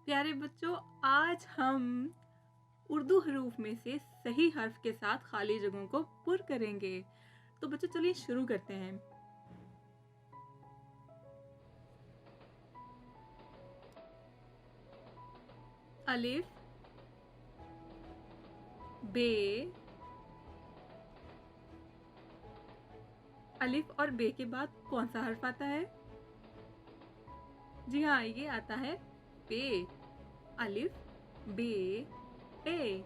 प्यारे बच्चों, आज हम उर्दू हरूफ में से सही हर्फ के साथ खाली जगहों को पुर करेंगे। तो बच्चों चलिए शुरू करते हैं। अलिफ, बे। अलिफ और बे के बाद कौन सा हर्फ आता है? जी हाँ, ये आता है पे। अलिफ, बे, पे।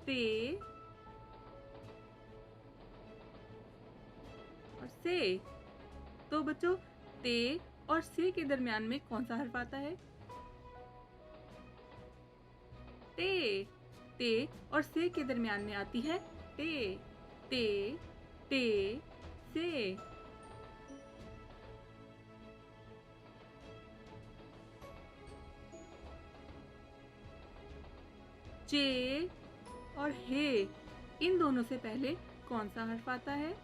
ते और से। तो बच्चों, ते और से के दरमियान में कौन सा हर्फ आता है? ते। ते और से के दरमियान में आती है ते। ते, ते, से। चे और हे, इन दोनों से पहले कौन सा हर्फ आता है?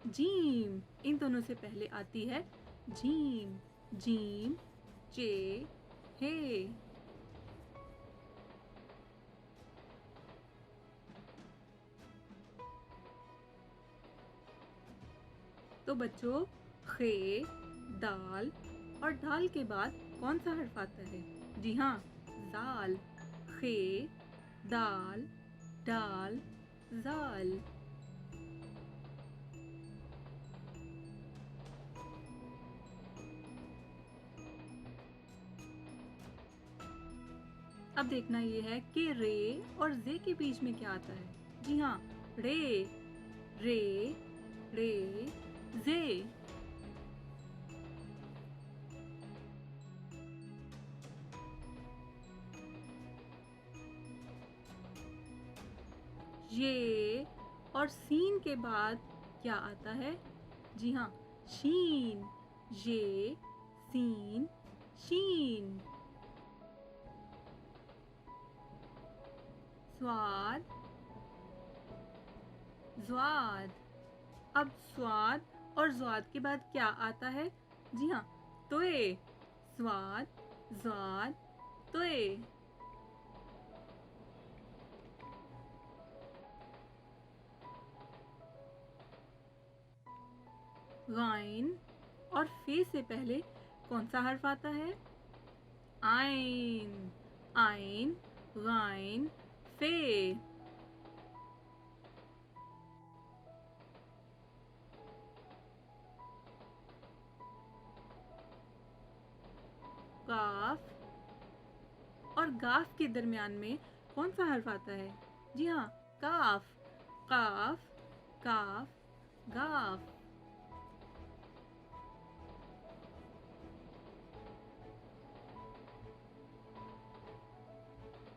जीम। इन दोनों से पहले आती है जीम। जीम, चे, हे। तो बच्चों, खे, दाल और दाल के बाद कौन सा हर्फ आता है? जी हाँ, दाल। खे, दाल, डाल, जाल। अब देखना ये है कि रे और जे के बीच में क्या आता है। जी हाँ, रे। रे, रे, जे। ये और सीन के बाद क्या आता है? जी हाँ, शीन। ये, सीन, शीन। स्वाद, ज्वाद। अब स्वाद और ज्वाद के बाद क्या आता है? जी हाँ, तोए। स्वाद, ज्वाद, तोए। गाइन और फे से पहले कौन सा हर्फ आता है? आइन। आइन, गाइन, फे। काफ और गाफ के दरमियान में कौन सा हर्फ आता है? जी हाँ, काफ। काफ, काफ, गाफ।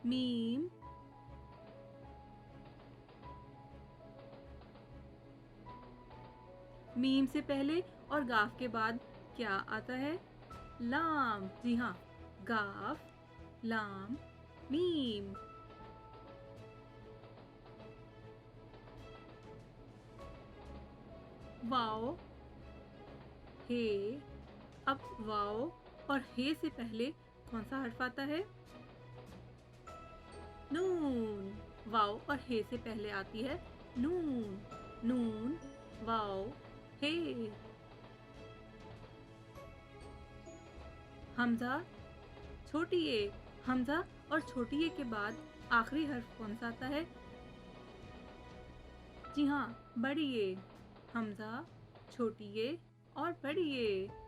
मीम, मीम से पहले और गाफ के बाद क्या आता है? लाम। जी हाँ, गाफ, लाम, मीम। वाओ, हे। अब वाओ और हे से पहले कौन सा हर्फ आता है? नून। वाओ और हे से पहले आती है नून। नून, वाओ, हे। हमजा, छोटी ए। हमजा और छोटी ए के बाद आखिरी हर्फ कौन सा आता है? जी हाँ, बड़ी ए। हमजा, छोटी ए और बड़ी ए।